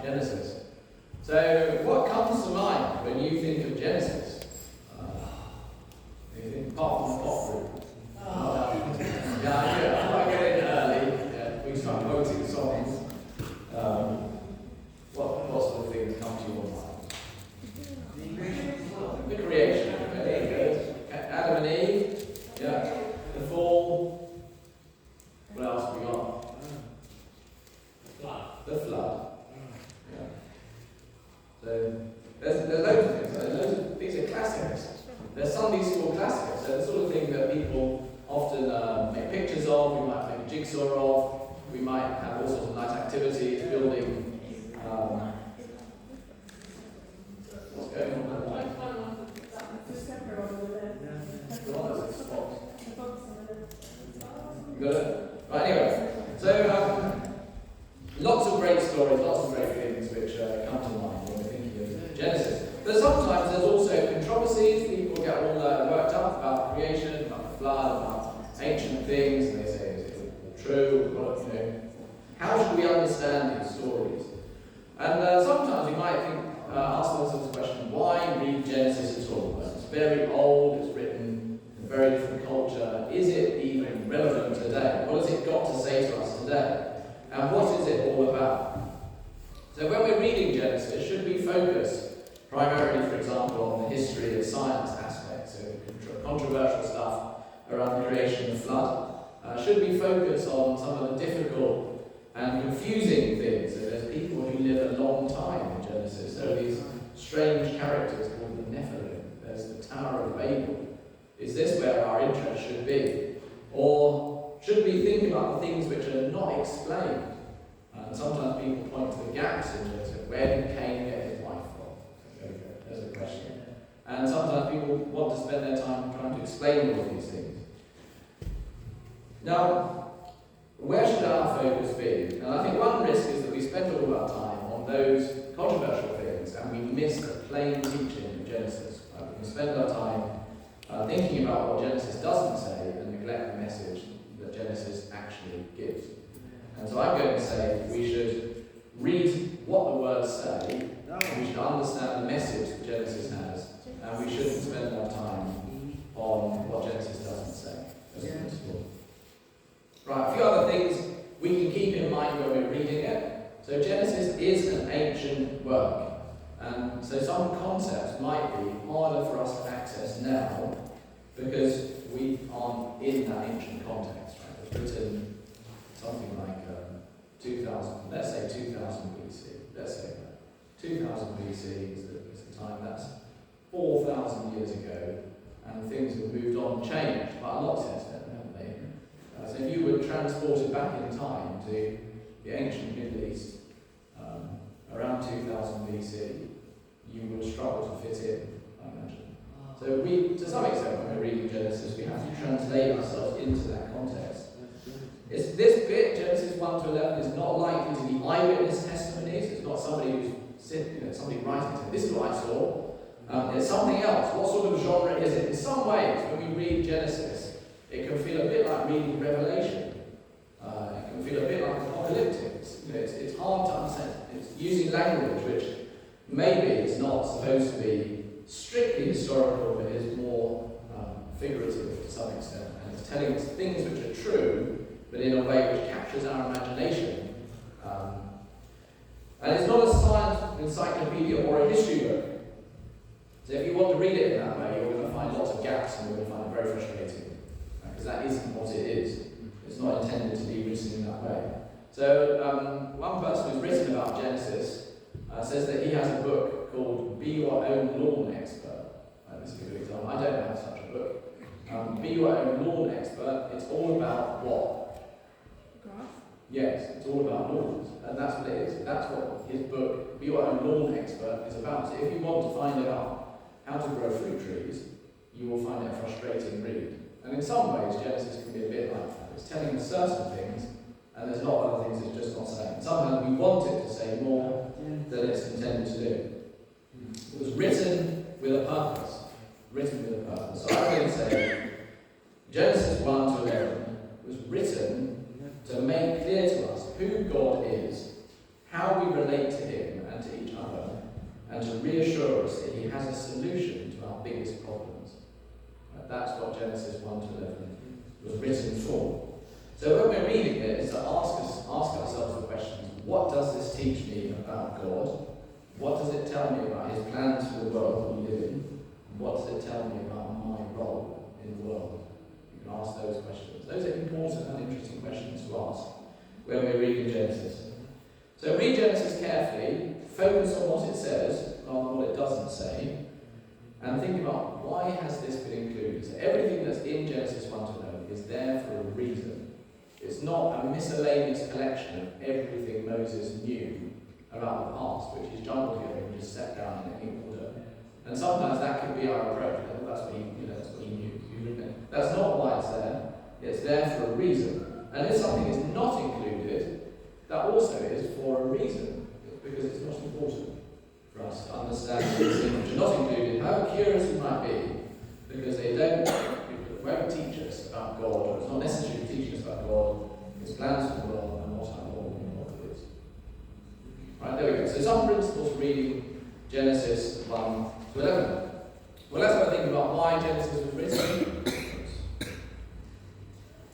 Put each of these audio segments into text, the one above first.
Genesis. So, what comes to mind when you think of Genesis? Anything apart from the pot room? Yeah, I do. I might get in early. Yeah, we start quoting songs. What sort of things come to your mind? The creation. Okay, there you go. Adam and Eve. Yeah. The fall. What else have we got? The flood. Yeah. So there's loads of things. These are classics. They're Sunday school classics. They're the sort of thing that people often make pictures of. We might make a jigsaw of. We might have all sorts of nice activities, building. What's going on there? You got it? Right, anyway. So, lots of great stories, lots of great things which come to mind when we're thinking of Genesis. But sometimes there's also controversies. People get all worked up about creation, about the flood, about ancient things, and they say, is it all true? How should we understand these stories? And sometimes we might think, ask ourselves the question, why read Genesis at all? It's very old, it's written in a very different culture. Is it even relevant today? What has it got to say to us today? And what is it all about? So when we're reading Genesis, should we focus primarily, for example, on the history and science aspects, so controversial stuff around the creation of the flood? Should we focus on some of the difficult and confusing things? So there's people who live a long time in Genesis. There are these strange characters called the Nephilim. There's the Tower of Babel. Is this where our interest should be? Or should we think about the things which are not explained? And sometimes people point to the gaps in Genesis. Where did Cain get his wife from? There's a question. And sometimes people want to spend their time trying to explain all of these things. Now, where should our focus be? And I think one risk is that we spend all of our time on those controversial things and we miss the plain teaching of Genesis. Right? We can spend our time thinking about what Genesis doesn't say and neglect the message that Genesis actually gives. And so I'm going to say we should read what the words say, we should understand the message that Genesis has, and we shouldn't spend our time on what Genesis doesn't say as a principle. Right, a few other things we can keep in mind when we're reading it. So Genesis is an ancient work, and so some concepts might be harder for us to access now because we aren't in that ancient context. Right? It was written something like 2000, let's say 2000 BC. Let's say that. 2000 BC is the time. That's 4,000 years ago, and things have moved on, changed quite a lot since then, haven't they? So if you were transported back in time to the ancient Middle East around 2000 BC, you would struggle to fit in, I imagine. So we, to some extent, when we're reading Genesis, we have to translate ourselves into that context. It's this bit, Genesis 1 to 11, is not likely to be eyewitness testimonies. It's not somebody who's somebody writing to this is what I saw. It's something else. What sort of genre is it? In some ways, when we read Genesis, it can feel a bit like reading Revelation. It can feel a bit like apocalyptic. It's hard to understand. It's using language which maybe is not supposed to be strictly historical, but is more figurative to some extent. And it's telling us things which are true, but in a way which captures our imagination. And it's not a science encyclopedia or a history book. So if you want to read it in that way, you're going to find lots of gaps and you're going to find it very frustrating. Because that isn't what it is. It's not intended to be written in that way. So one person who's written about Genesis says that he has a book called Be Your Own Lawn Expert. This is a good example. I don't have such a book. Be Your Own Lawn Expert. It's all about what? Grass? Yes, it's all about lawns. And that's what it is. That's what his book, Be Your Own Lawn Expert, is about. So if you want to find out how to grow fruit trees, you will find it a frustrating read. And in some ways, Genesis can be a bit like that. It's telling us certain things, and there's a lot of other things it's just not saying. Sometimes we want it to say more than it's intended to do. It was written with a purpose. Written with a purpose. So I'm going to say Genesis 1 to 11 was written to make clear to us who God is, how we relate to Him, and to reassure us that he has a solution to our biggest problems. Right? That's what Genesis 1 to 11 was written for. So when we're reading it, it's to ask ourselves the questions: what does this teach me about God? What does it tell me about his plans for the world we live in? And what does it tell me about my role in the world? You can ask those questions. Those are important and interesting questions to ask when we're reading Genesis. So read Genesis carefully, focus on what it says rather than what it doesn't say, and think about why has this been included. So everything that's in Genesis 1 to 11 is there for a reason. It's not a miscellaneous collection of everything Moses knew about the past, which he's jumbled together and just set down in any order. And sometimes that could be our approach. That's what he knew. That's not why it's there. It's there for a reason. And if something is not included, that also is for a reason, because it's not important for us to understand these things which are not included, however curious we might be, because they won't teach us about God, or it's not necessary to teach us about God, his plans for the world, and what our role in the world is. Right, there we go. So some principles for reading Genesis 1 to 11. Well, let's have a think about why Genesis was written.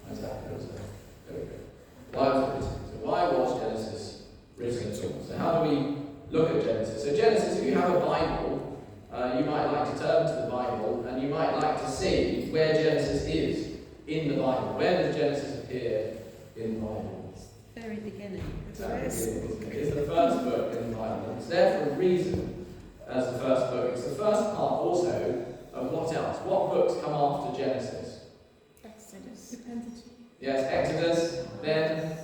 There we go. Why was it written? So why was Genesis written at all? So how do we look at Genesis? So Genesis, if you have a Bible, you might like to turn to the Bible, and you might like to see where Genesis is in the Bible. Where does Genesis appear in the Bible? Very beginning. It's the first book in the Bible. It's there for a reason as the first book. It's the first part also of what else? What books come after Genesis? Exodus. Yes, Exodus, then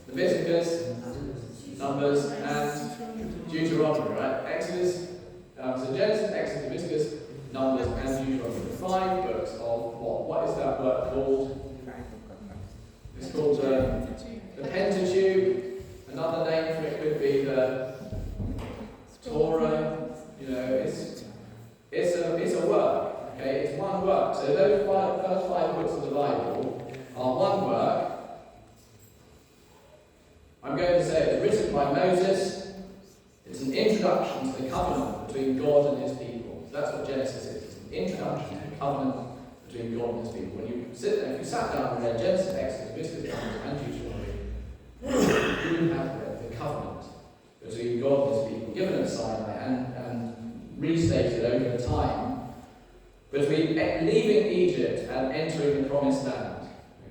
Leviticus, Numbers, and Deuteronomy, right? Exodus, so Genesis, Exodus, Leviticus, Numbers, and Deuteronomy. 5 books of what? What is that work called? It's called the Pentateuch. Another name for it could be the Torah. You know, it's a work. Okay, it's one work. So those first 5 books of the Bible are one work. I'm going to say it's written by Moses. It's an introduction to the covenant between God and his people. So that's what Genesis is. It's an introduction to the covenant between God and his people. When you sit there, if you sat down and read Genesis, Exodus, Leviticus, Numbers, and Deuteronomy, you have read the covenant between God and his people, given at Sinai and restated over time, between leaving Egypt and entering the promised land.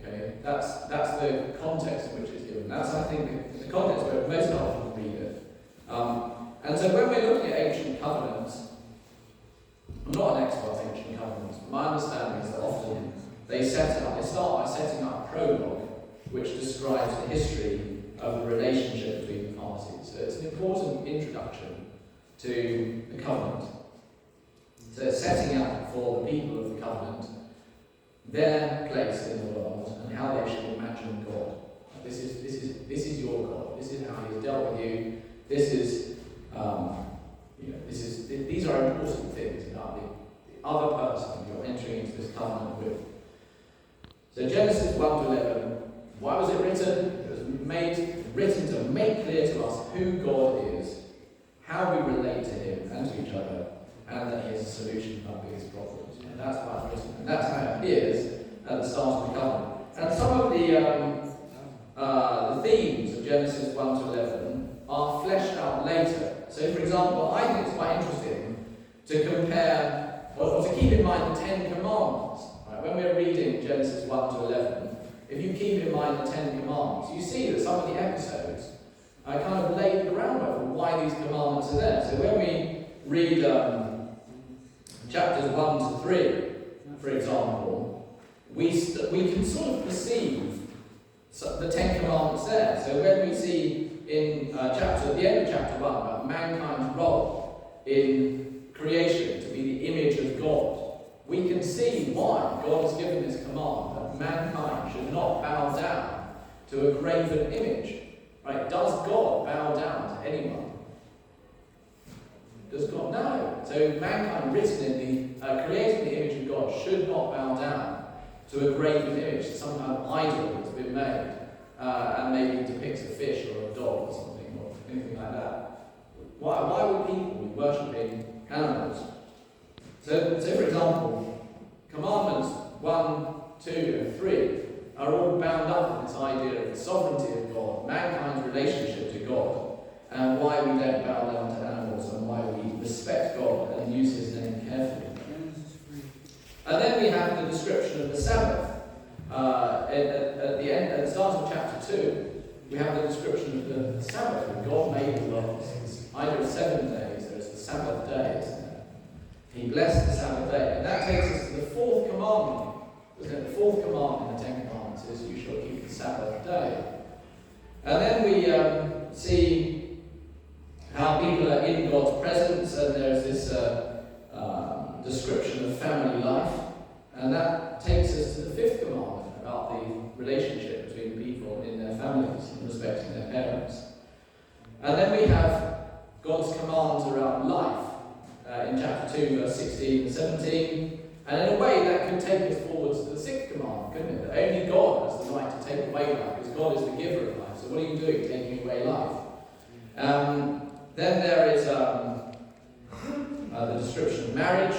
Okay, that's the context in which it's given. That's, I think, the context where most people read it. And so when we're looking at ancient covenants, I'm not an expert on ancient covenants, but my understanding is that often they start by setting up a prologue which describes the history of the relationship between the parties. So it's an important introduction to the covenant. So it's setting up for the people of the covenant their place in the world and how they should imagine God. This is your God. This is how He's dealt with you. These are important things about the other person you're entering into this covenant with. So Genesis 1 to 11. Why was it written? It was written to make clear to us who God is, how we relate to Him and to each other, and that He is a solution to our biggest problems. And that's why it's written. And that's how it appears at the start of the covenant. And some of the themes of Genesis 1 to 11 are fleshed out later. So, for example, I think it's quite interesting to compare, or to keep in mind the 10 Commandments. Right? When we're reading Genesis 1 to 11, if you keep in mind the 10 Commandments, you see that some of the episodes kind of lay the groundwork for why these commandments are there. So when we read chapters 1 to 3, for example, we can sort of perceive the 10 Commandments there. So when we see in the end of chapter 1 about mankind's role in creation to be the image of God, we can see why God has given this command that mankind should not bow down to a graven image. Right? Does God bow down to anyone? Does God? No. So mankind, written in the created in the image of God, should not bow down to a graven image, some kind of idol that's been made, and maybe depicts a fish or a dog or something, or anything like that. Why would people be God, and why we don't bow down to animals, and why we respect God and use his name carefully. And then we have the description of the Sabbath. At the start of chapter 2, we have the description of the Sabbath, when God made the world. It's either 7 days, there's the Sabbath day, isn't there? He blessed the Sabbath day. And that takes us to the fourth commandment. The fourth commandment in the Ten Commandments is, you shall keep the Sabbath day. And then we see how people are in God's presence, and there's this description of family life. And that takes us to the fifth commandment about the relationship between people in their families and respecting their parents. And then we have God's commands around life in chapter 2, verse 16 and 17. And in a way that could take us forwards to the sixth commandment, couldn't it? That only God has the right to take away life, because God is the giver of life. So what are you doing taking away life? Then there is the description of marriage.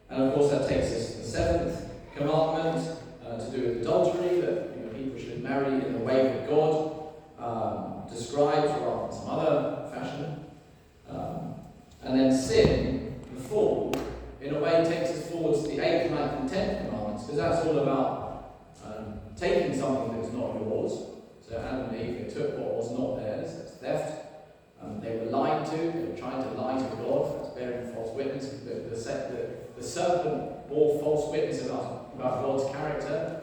And of course that takes us to the seventh commandment, to do with adultery, that people should marry in the way that God describes rather than some other fashion. And then sin, the fall, in a way takes us forwards to the 8th, 9th and 10th commandments, because that's all about taking something that was not yours. So Adam and Eve, they took what was not theirs, that's theft. They were lied to, they were trying to lie to God, that's bearing false witness. The serpent bore false witness about God's character,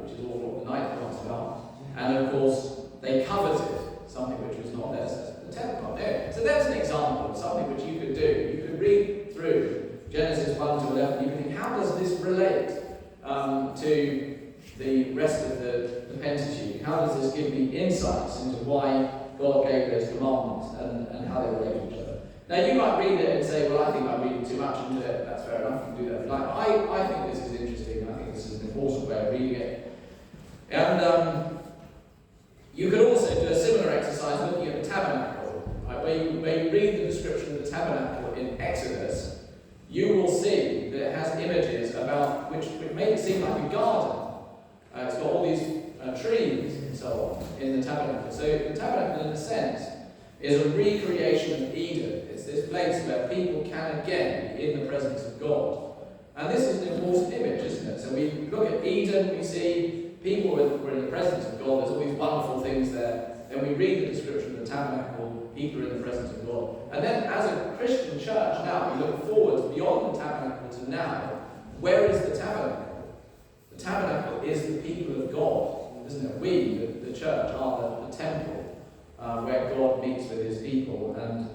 which is all what the 9th commandment is about. And of course, they coveted something which was not theirs, that's the 10th commandment. So there's an example of something which you could do. You could read through Genesis 1 to 11, you can think, how does this relate to the rest of the Pentateuch? How does this give me insights into why God gave those commandments and how they relate to each other? Now you might read it and say, well, I think I'm reading too much into it. That's fair enough, you can do that. Like, I think this is interesting. I think this is an important way of reading it. And you could also do a similar exercise looking at the tabernacle. Right? Where you read the description of the tabernacle in Exodus, you will see that it has images about which make it seem like a garden. It's got all these trees and so on in the tabernacle. So the tabernacle, in a sense, is a recreation of Eden. It's this place where people can again be in the presence of God. And this is an important image, isn't it? So we look at Eden, we see people were in the presence of God. There's all these wonderful things there. Then we read the description of the tabernacle, people are in the presence of God. And then as a Christian church now, we look forward beyond the tabernacle to now. Where is the tabernacle? The tabernacle is the people of God, isn't it? We, the church, are the temple where God meets with his people, and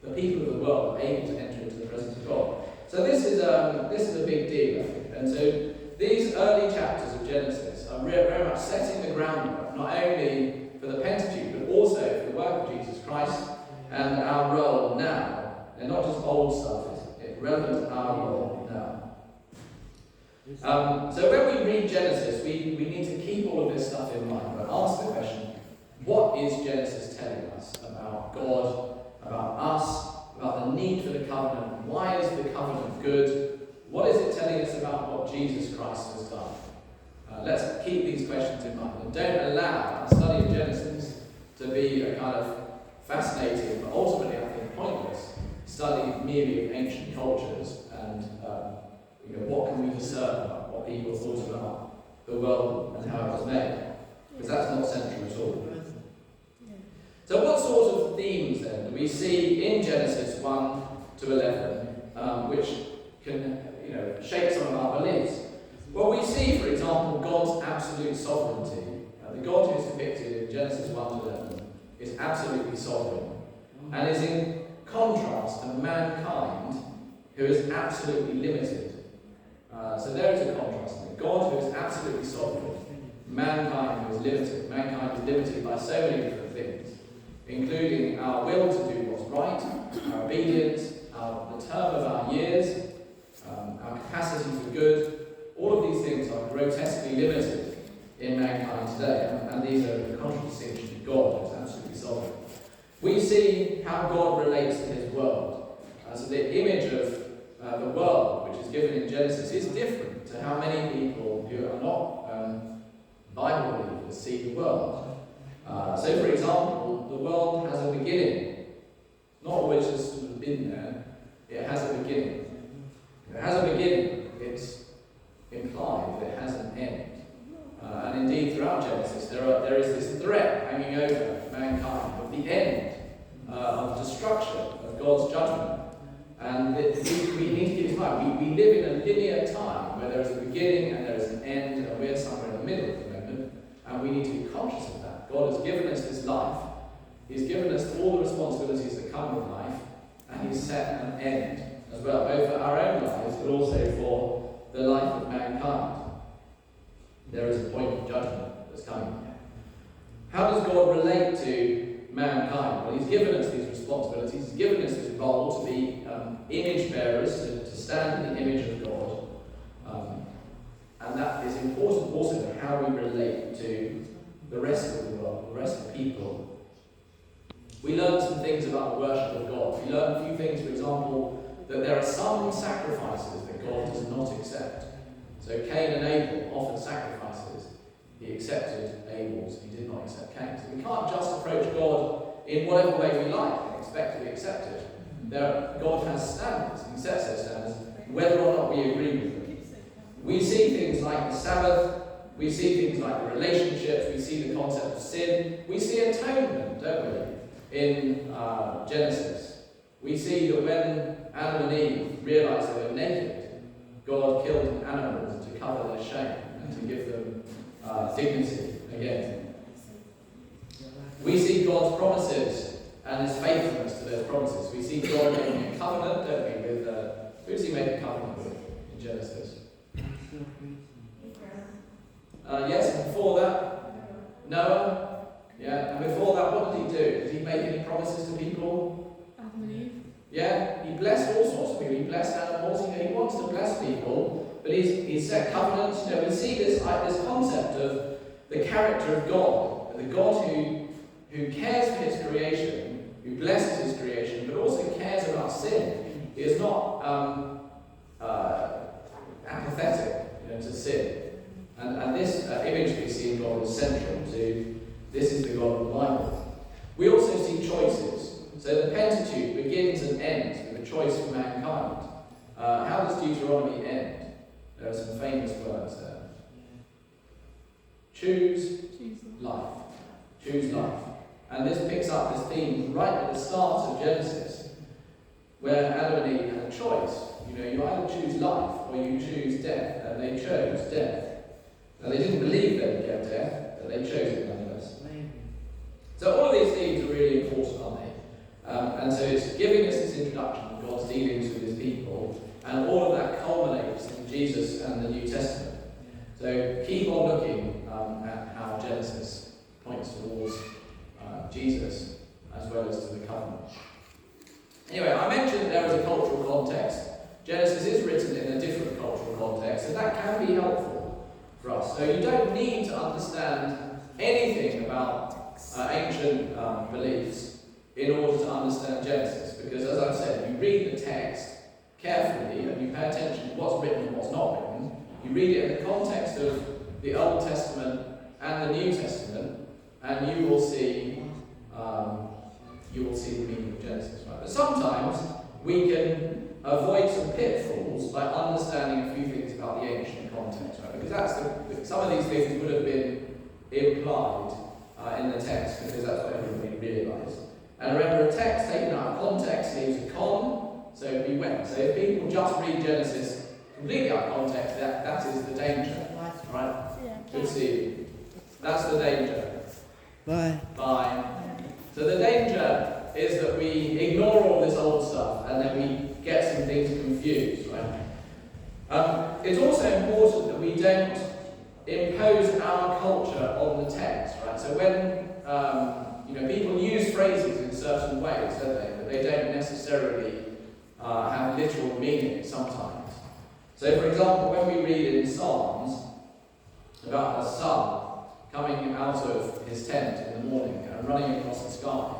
the people of the world are able to enter into the presence of God. So this is a big deal, I think. And so these early chapters of Genesis are very much setting the groundwork, not only for the Pentateuch, but also for the work of Jesus Christ and our role now. They're not just old stuff, it's relevant to our role now. So when we read Genesis, we need to keep all of this stuff in mind, but ask the question, what is Genesis telling us about God, about us, about the need for the covenant? Why is the covenant good? What is it telling us about what Jesus Christ has done? Let's keep these questions in mind and don't allow the study of Genesis to be a kind of fascinating, but ultimately I think pointless study merely of ancient cultures and what can we discern about what people thought about the world and how it was made, because that's not central at all. So what sort of themes then do we see in Genesis 1 to 11 which can shape some of our beliefs? Well, we see, for example, God's absolute sovereignty. The God who is depicted in Genesis 1 to 11 is absolutely sovereign and is in contrast to mankind, who is absolutely limited. So there is a contrast there. God who is absolutely sovereign, mankind who is limited. Mankind is limited by so many different things, including our will to do what's right, our obedience, the term of our years, our capacity for good. All of these things are grotesquely limited in mankind today, and these are in contradistinction to God, who is absolutely sovereign. We see how God relates to his world. So the image of the world, which is given in Genesis, is different to how many people who are not Bible believers see the world. So, for example, the world has a beginning. Not always just sort of been there. It has a beginning. If it has a beginning, it's implied that it has an end. And indeed, throughout Genesis, there is this threat hanging over mankind of the end of destruction, of God's judgment. And we need to keep in mind, we live in a linear time where there is a beginning and there is an end, and we're somewhere in the middle at the moment, and we need to be conscious of that. God has given us this life. He's given us all the responsibilities that come with life, and He's set an end as well, both for our own lives, but also for the life of mankind. There is a point of judgment that's coming. How does God relate to mankind? Well, He's given us these responsibilities. He's given us this role to be image bearers, to stand in the image of God. And that is important also to how we relate to the rest of the world, the rest of people. We learn some things about the worship of God. We learn a few things, for example, that there are some sacrifices that God does not accept. So Cain and Abel offered sacrifices. He accepted Abel's, he did not accept Cain's. So we can't just approach God in whatever way we like and expect to be accepted. God has standards, He sets those standards, whether or not we agree with them. We see things like the Sabbath, we see things like the relationships, we see the concept of sin, we see atonement, don't we, in Genesis. We see that when Adam and Eve realised they were naked, God killed an animal to cover their shame and to give them dignity again. We see God's promises and His faithfulness to those promises. We see God making a covenant, don't we, with who does He make a covenant with in Genesis? Yes, and before that, Noah. Yeah, and before that, what did He do? Did He make any promises to people? Adam and Eve. Yeah, He blessed all sorts of people. He blessed animals. He wants to bless people, but He's set covenants. We see this concept of the character of God, the God who cares for His creation, who blesses His creation, but also cares about sin. He is not apathetic to sin. And this image we see in God is central to this is the God of the Bible. We also see choices. So the Pentateuch begins and ends with a choice for mankind. How does Deuteronomy end? There are some famous words there. Choose life. Choose life. And this picks up this theme right at the start of Genesis, where Adam and Eve had a choice. You either choose life or you choose death, and they chose death. Now they didn't believe they would get death, but they chose it nonetheless. So all of these themes are really important, aren't they? And so it's giving us this introduction of God's dealings with His people, and all of that culminates in Jesus and the New Testament. So keep on looking at how Genesis points towards Jesus as well as to the covenant. Anyway, I mentioned there is a cultural context. Genesis is written in a different cultural context, and that can be helpful for us. So you don't need to understand anything about ancient beliefs in order to understand Genesis, because as I've said, you read the text carefully and you pay attention to what's written and what's not written. You read it in the context of the Old Testament and the New Testament, and you will see the meaning of Genesis. Right? But sometimes we can avoid some pitfalls by understanding a few things about the ancient context, right? Because some of these things would have been implied in the text, because that's what everybody realised. And remember, a text taken out of context leaves a con, so beware. So if people just read Genesis completely out of context, that is the danger. Right? Yeah. Good to see you. That's the danger. Bye. Bye. So the danger is that we ignore all this old stuff and then we get some things confused, right? It's also important that we don't impose our culture on the text, right? So when people use phrases in certain ways, don't they? But they don't necessarily have literal meaning sometimes. So, for example, when we read in Psalms about a son coming out of his tent in the morning and running across the sky,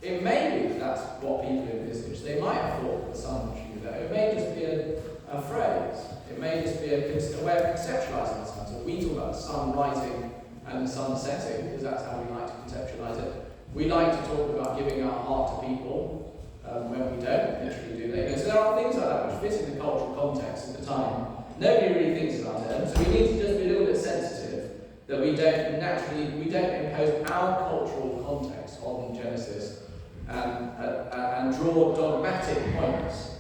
it may be that's what people envisage. They might have thought the sun should be there. It may just be a phrase. It may just be a way of conceptualising the sun. So we talk about the sun rising and the sun setting, because that's how we like to conceptualize it. We like to talk about giving our heart to people when we don't literally do that. So there are things like that which fit in the cultural context at the time. Nobody really thinks about it, so we need to just be a little bit sensitive that we don't impose our cultural context on Genesis and draw dogmatic points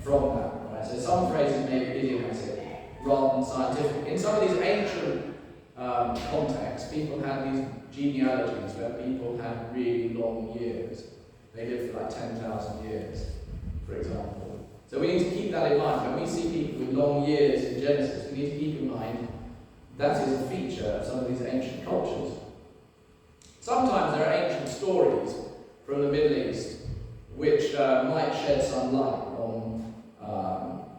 from that. Right? So some phrases may be idiomatic rather than scientific. In some of these ancient contexts, people had these genealogies where people had really long years. They lived for like 10,000 years, for example. So we need to keep that in mind. When we see people with long years in Genesis, we need to keep in mind that is a feature of some of these ancient cultures. Sometimes there are ancient stories from the Middle East which might shed some light on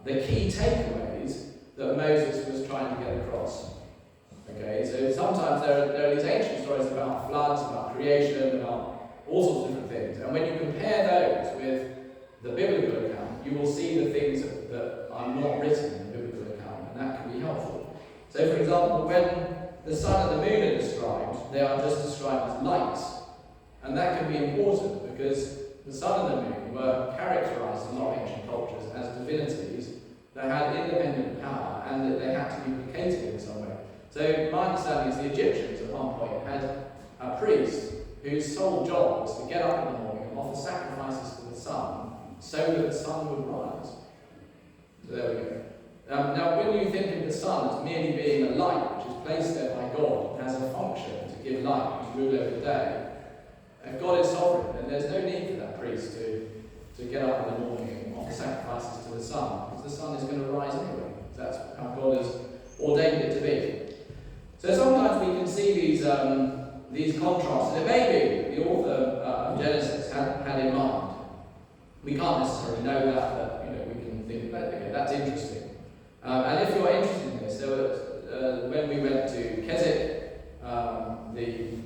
the key takeaways that Moses was trying to get across. Okay, so sometimes there are these ancient stories about floods, about creation, about all sorts of different things. And when you compare those with the biblical account, you will see the things that are not written in the biblical account, and that can be helpful. So, for example, when the sun and the moon are described, they are just described as lights. And that can be important because the sun and the moon were characterized in a lot of ancient cultures as divinities that had independent power and that they had to be placated in some way. So my understanding is the Egyptians at one point had a priest whose sole job was to get up in the morning and offer sacrifices to the sun so that the sun would rise. So there we go. Now when you think of the sun as merely being a light which is placed there by God and has a function to give light and to rule over the day, if God is sovereign, then there's no need for that priest to get up in the morning and offer sacrifices to the sun, because the sun is going to rise anyway. That's how God has ordained it to be. So sometimes we can see these contrasts, and it may be the author of Genesis had in mind. We can't necessarily know that, but we can think about it. That's interesting. And if you're interested in this, there was, when we went to Keswick, the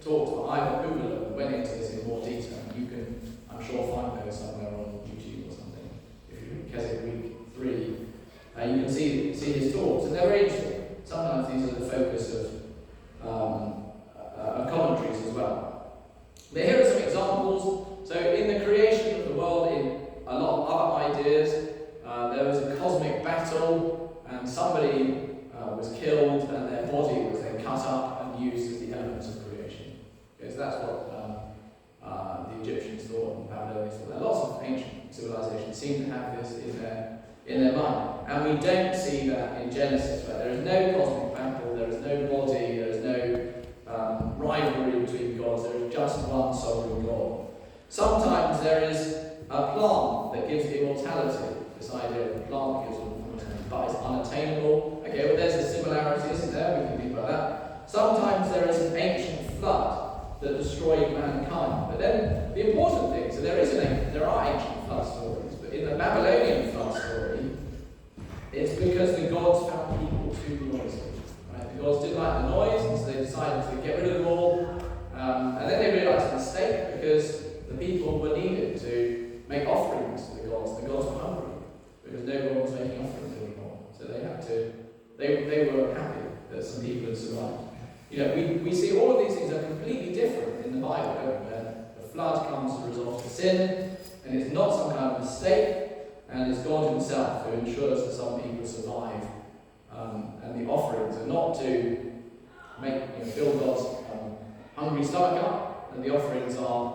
talk by Ivan Hubler went into this in more detail. You can, I'm sure, find those somewhere on YouTube or something. If you look at Keswick Week 3, you can see his talks, and they're very interesting. Sometimes these are the focus of commentaries as well. But here are some examples. So in the creation of the world, in a lot of other ideas, there was a cosmic battle, and somebody was killed, and their body was then cut up and used as the elements of creation. Because that's what the Egyptians thought and Babylonians thought. Lots of ancient civilizations seem to have this in their mind. And we don't see that in Genesis, where there is no cosmic battle, there is no body, there is no rivalry between gods, there is just one sovereign God. Sometimes there is a plant that gives immortality. This idea of a plant gives immortality, but it's unattainable. Okay, well there's a similarity, isn't there? We can think about that. Sometimes there is an ancient flood that destroyed mankind. But then the important thing, so there are ancient flood stories, but in the Babylonian flood story, it's because the gods found people too noisy. Right? The gods didn't like the noise, and so they decided to get rid of them all. And then they realised a mistake because the people were needed to make offerings to the gods. The gods were hungry because no one was making offerings anymore. So they had to. They were happy that some people had survived. We see all of these things are completely different in the Bible, don't we? Where the flood comes as a result of sin, and it's not some kind of mistake, and it's God Himself who ensures that some people survive. And the offerings are not to fill God's hungry stomach up, and the offerings are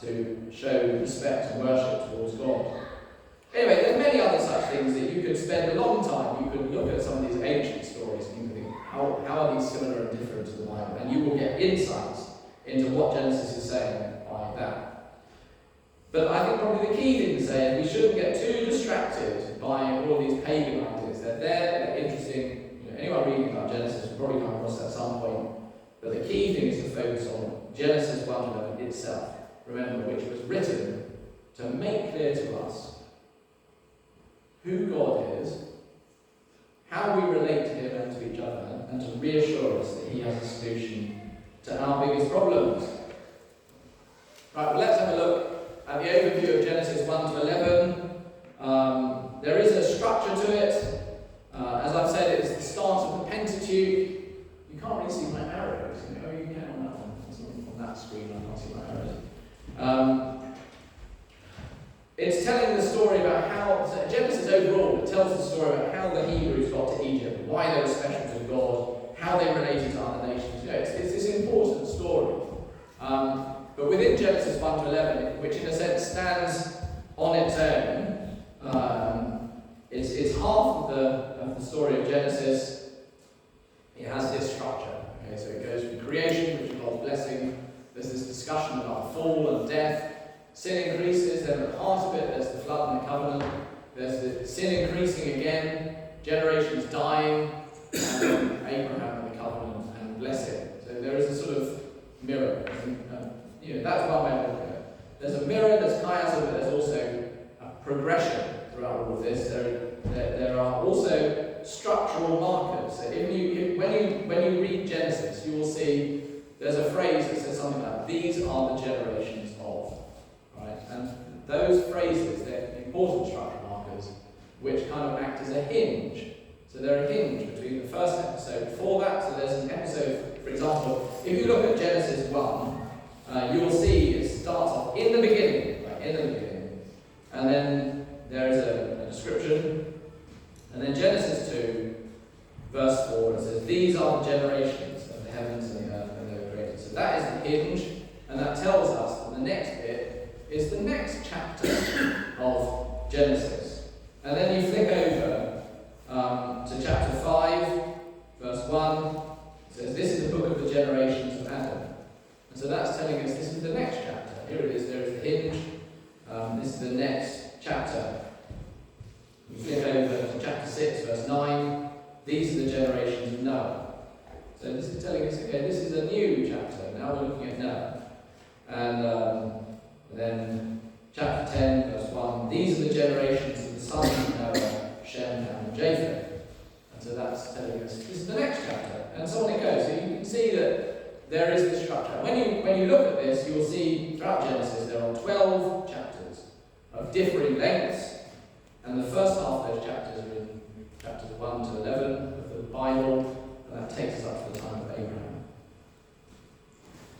to show respect and worship towards God. Anyway, there's many other such things that you could spend a long time. You could look at some of these ancient stories and you could think, how are these similar and different to the Bible? And you will get insights into what Genesis is saying by that. But I think probably the key thing to say is we shouldn't get too distracted by all these pagan ideas. They're interesting. Anyone reading about Genesis will probably come across that at some point. But the key thing is to focus on Genesis 1:11 itself. Remember, which was written to make clear to us who God is, how we relate to Him and to each other, and to reassure us that He has a solution to our biggest problems. Right, well, let's have a look at the overview of Genesis 1-11. There is a structure to it. As I've said, it's the start of the Pentateuch. You can't really see I can't see my arrows. It's telling the story about how, so Genesis overall, it tells the story about how the Hebrews got to Egypt, why they were special to God, how they related to other nations. You know, it's this important story. But within Genesis 1 to 11, which in a sense stands on its own, it's half of the story of Genesis. It has this structure. Okay, so it goes from creation, which is God's blessing. There's this discussion about fall and death. Sin increases, then at the heart of it, there's the flood and the covenant. There's the sin increasing again, generations dying, and Abraham and the covenant and blessing. So there is a sort of mirror. That's one way of looking at it. There's a mirror, there's chiasm, but there's also a progression throughout all of this. There are also structural markers. So when you read Genesis, you will see there's a phrase that says something like, "These are the generations of." Right? And those phrases, they're important structural markers, which kind of act as a hinge. So they're a hinge between the first episode before that. So there's an episode, for example, if you look at Genesis 1, you will see it starts off in the beginning, right? In the beginning. And then there is a description. And then Genesis 2, verse 4, it says, "These are the generations of the heavens and the earth when they were created." So that is the hinge, and that tells us that the next bit is the next chapter of Genesis. And then you flick over to chapter 5, verse 1. It says, "This is the book of the generations of Adam." And so that's telling us this is the next chapter. Here it is, there is the hinge. This is the next chapter. We flip over to chapter 6, verse 9. "These are the generations of Noah." So this is telling us, okay, this is a new chapter. Now we're looking at Noah. And then chapter 10, verse 1. "These are the generations of the sons of Noah, Shem, Ham, and Japheth." And so that's telling us this is the next chapter. And so on it goes. So you can see that there is this structure. When you look at this, you will see throughout Genesis there are 12 chapters of differing lengths. And the first half of those chapters are in chapters 1 to 11 of the Bible, and that takes us up to the time of Abraham.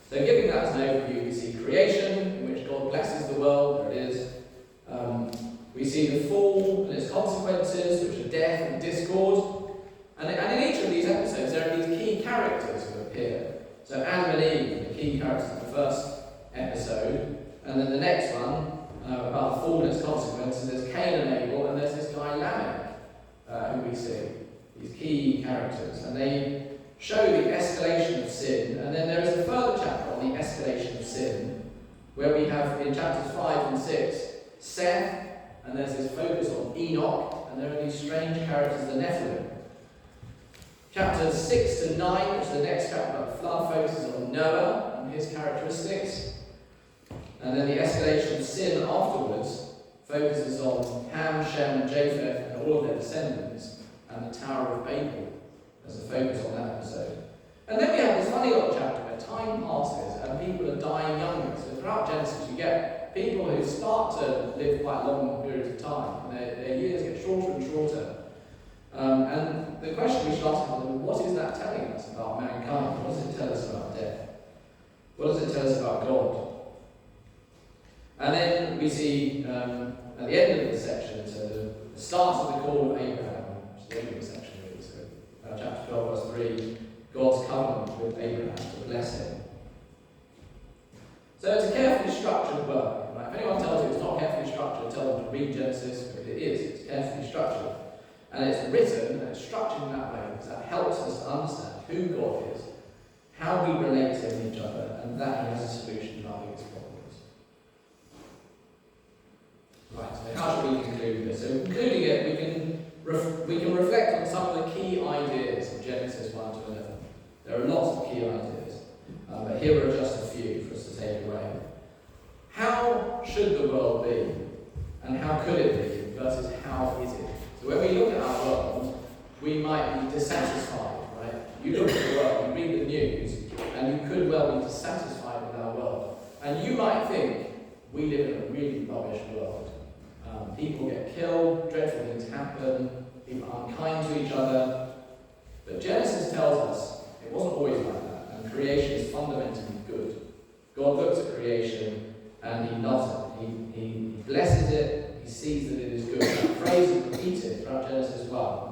So giving that as an overview, we see creation, in which God blesses the world, there it is. We see the fall and its consequences, which are death and discord. And in each of these episodes, there are these key characters who appear. So Adam and Eve, the key characters of the first episode, and then the next one, about the fall and its consequences, there's Cain and Abel, and there's this guy Lamech, who we see, these key characters. And they show the escalation of sin, and then there is a further chapter on the escalation of sin, where we have in chapters 5 and 6, Seth, and there's this focus on Enoch, and there are these strange characters, the Nephilim. Chapters 6 to 9, which is the next chapter about the flood, focuses on Noah and his characteristics. And then the escalation of sin afterwards focuses on Ham, Shem, and Japheth and all of their descendants, and the Tower of Babel as a focus on that episode. And then we have this funny little chapter where time passes and people are dying younger. So throughout Genesis you get people who start to live quite long periods of time, and their years get shorter and shorter. And the question we should ask ourselves is, what is that telling us about mankind? What does it tell us about death? What does it tell us about God? And then we see at the end of the section, so the start of the call of Abraham, which is the end of the section really, so chapter 12, verse 3, God's covenant with Abraham to bless him. So it's a carefully structured work. Right? If anyone tells you it's not carefully structured, tell them to read Genesis, because it is. It's carefully structured. And it's written and it's structured in that way because that helps us to understand who God is, how we relate to each other, and that He has a solution to our biggest problems. Right, so how should we conclude this? So concluding it, we can reflect on some of the key ideas of Genesis 1 to 11. There are lots of key ideas, but here are just a few for us to take away. How should the world be? And how could it be? Versus how is it? So when we look at our world, we might be dissatisfied, right? You look at the world, you read the news, and you could well be dissatisfied with our world. And you might think, we live in a really rubbish world. People get killed, dreadful things happen, people are unkind to each other. But Genesis tells us it wasn't always like that, and creation is fundamentally good. God looks at creation and he loves it. He blesses it. He sees that it is good. That phrase is repeated throughout Genesis 1.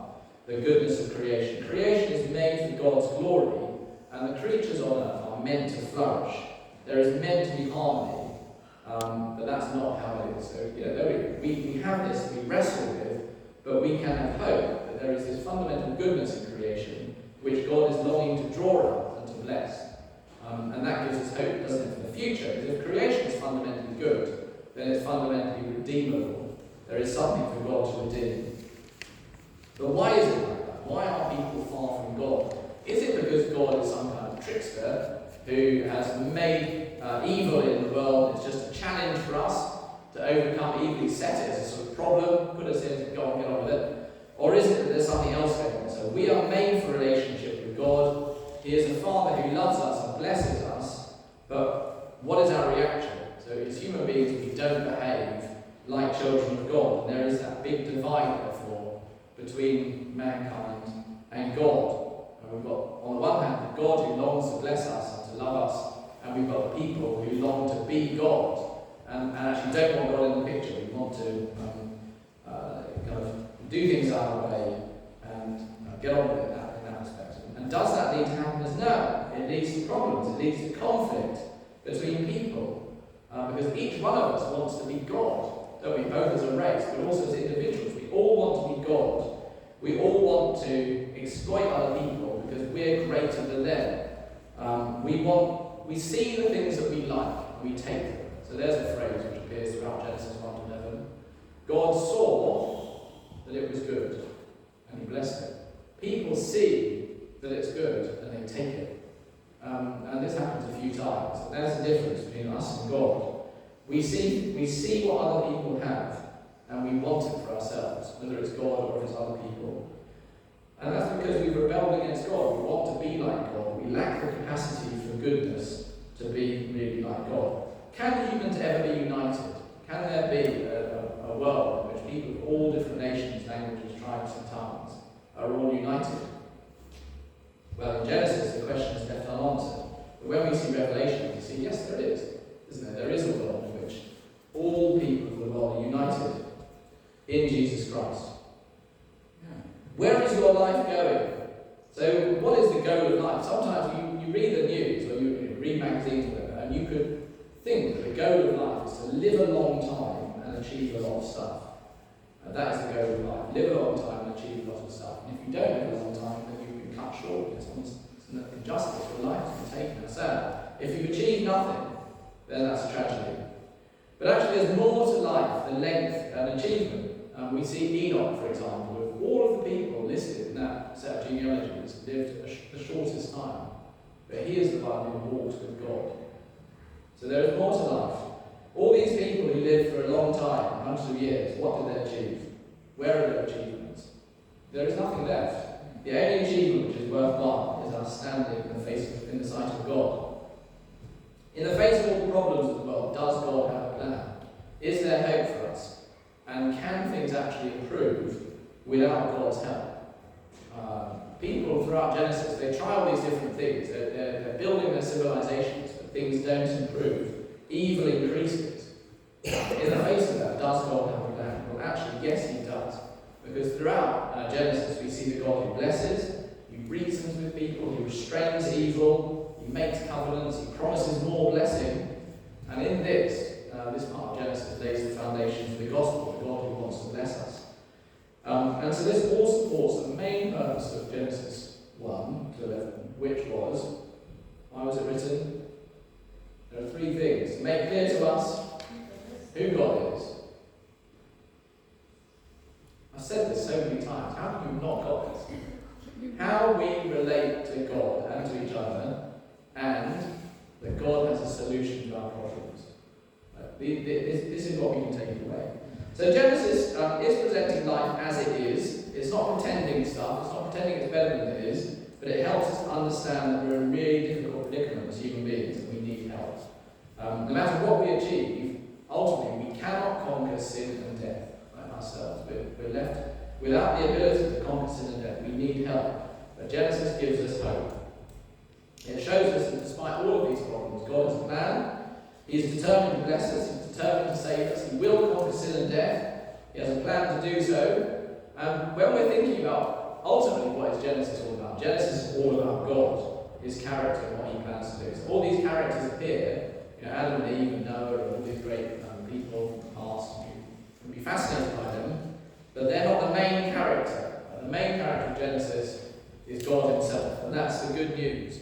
The goodness of creation. Creation is made for God's glory, and the creatures on earth are meant to flourish. There is meant to be harmony, but that's not how it is. So, we have this we wrestle with, but we can have hope that there is this fundamental goodness in creation which God is longing to draw out and to bless. And that gives us hope, doesn't it, for the future? Because if creation is fundamentally good, then it's fundamentally redeemable. There is something for God to redeem. But why is it like that? Why are people far from God? Is it because God is some kind of trickster who has made evil in the world? It's just a challenge for us to overcome evil. He set it as a sort of problem, put us in to go and get on with it. Or is it that there's something else going on? So we are made for relationship with God. He is a Father who loves us and blesses us. But what is our reaction? So as human beings, we don't behave like children of God. And there is that big divide, therefore, between mankind and God. And we've got, on the one hand, the God who longs to bless us and to love us, and we've got people who long to be God, and actually don't want God in the picture. We want to kind of do things our way and get on with it in that respect. And does that lead to happiness? No. It leads to problems. It leads to conflict between people. Because each one of us wants to be God, don't we? Both as a race, but also as individuals. We all want to be God. We all want to exploit other people because we're greater than them. We see the things that we like and we take them. So there's a phrase which appears throughout Genesis 1-11. God saw that it was good and he blessed it. People see that it's good and they take it. And this happens a few times. There's the difference between us and God. We see what other people have and we want it for ourselves, whether it's God or if it's other people. And that's because we've rebelled against God. We want to be like God. We lack the capacity for goodness to be really like God. Can humans ever be united? Can there be a world in which people of all different nations, languages, tribes and tongues are all united? Well, in Genesis the question is left unanswered. But when we see Revelation, we see, yes, there is, isn't there? There is a world in which all people of the world are united in Jesus Christ. Where is your life going? So what is the goal of life? Sometimes you read the news or you read magazines or whatever, and you could think that the goal of life is to live a long time and achieve a lot of stuff. That is the goal of life. Live a long time and achieve a lot of stuff. And if you don't live a long time, then you've been cut short. It's an injustice. Your life has been taken. It's sad. If you achieve nothing, then that's a tragedy. But actually there's more to life than length and achievement. We see Enoch, for example, with all of the people listed in that set of genealogies, lived the shortest time. But he is the one who walked with God. So there is more to life. All these people who lived for a long time, hundreds of years, what did they achieve? Where are their achievements? There is nothing left. The only achievement which is worthwhile is our standing in the sight of God. In the face of all the problems of the world, does God have a plan? Is there hope for us? And can things actually improve without God's help? People throughout Genesis, they try all these different things. They're building their civilizations, but things don't improve. Evil increases. In the face of that, does God have a plan? Well, actually, yes, he does. Because throughout Genesis, we see the God who blesses, he reasons with people, he restrains evil, he makes covenants, he promises more blessing. And in this part of Genesis lays the foundation for the gospel, the God who wants to bless us. And so this all supports the main purpose of Genesis 1-11, which was, why was it written? There are three things. To make clear to us who God is. I've said this so many times. How have you not got this? How we relate to God and to each other, and that God has a solution to our problems. This is what we can take away. So Genesis is presenting life as it is. It's not pretending stuff. It's not pretending it's better than it is. But it helps us to understand that we're in a really difficult predicament as human beings and we need help. No matter what we achieve, ultimately we cannot conquer sin and death ourselves. We're left without the ability to conquer sin and death. We need help. But Genesis gives us hope. It shows us that despite all of these problems, God has a plan. He is determined to bless us. He's determined to save us. He will conquer sin and death. He has a plan to do so. And when we're thinking about ultimately what is Genesis all about, Genesis is all about God, his character, and what he plans to do. So all these characters appear, Adam and Eve and Noah and all these great people in the past. You can be fascinated by them, but they're not the main character. The main character of Genesis is God himself, and that's the good news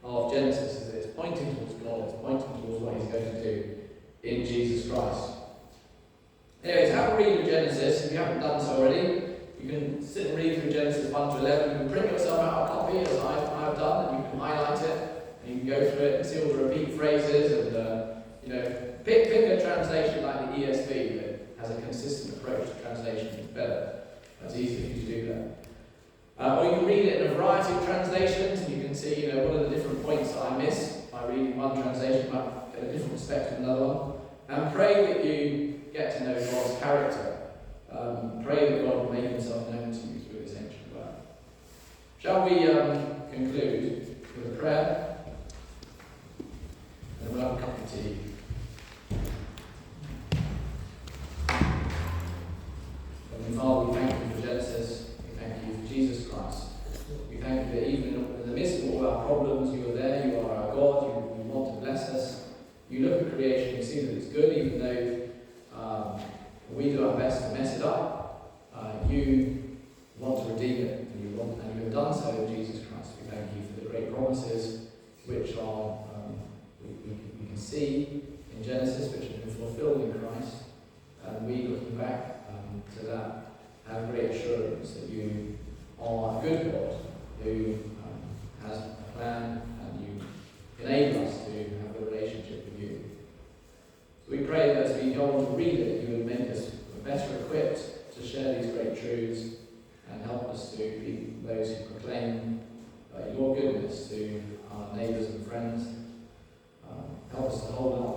of Genesis, is that it's pointing towards God, it's pointing towards what he's going to do in Jesus Christ. Anyways, have a read of Genesis. If you haven't done so already, you can sit and read through Genesis 1 to 11. You can print yourself out a copy, as I've done, and you can highlight it, and you can go through it and see all the repeat phrases, and pick a translation like the ESV that has a consistent approach to translation. It's better. That's easy for you to do that. Or you can read it in a variety of translations, and you can see, what are the different points that I miss by reading one translation. You might get a different perspective from another one. And pray that you get to know God's character. Pray that God will make himself known to you through this ancient word. Shall we conclude with a prayer? And we'll have a cup of tea. Heavenly Father, we thank you for Genesis. We thank you for Jesus Christ. We thank you that even in the midst of all our problems, you are there, you are our God, you want to bless us. You look at creation, you see that it's good, even though we do our best to mess it up. You want to redeem it, and you have done so in Jesus Christ. We thank you for the great promises which are we can see in Genesis, which have been fulfilled in Christ. And we, looking back to that, have great assurance that you are a good God who has a plan, and you enable us to have a relationship with you. So we pray that as we go on to read it, you would make us better equipped to share these great truths and help us to be those who proclaim your goodness to our neighbours and friends. Help us to hold on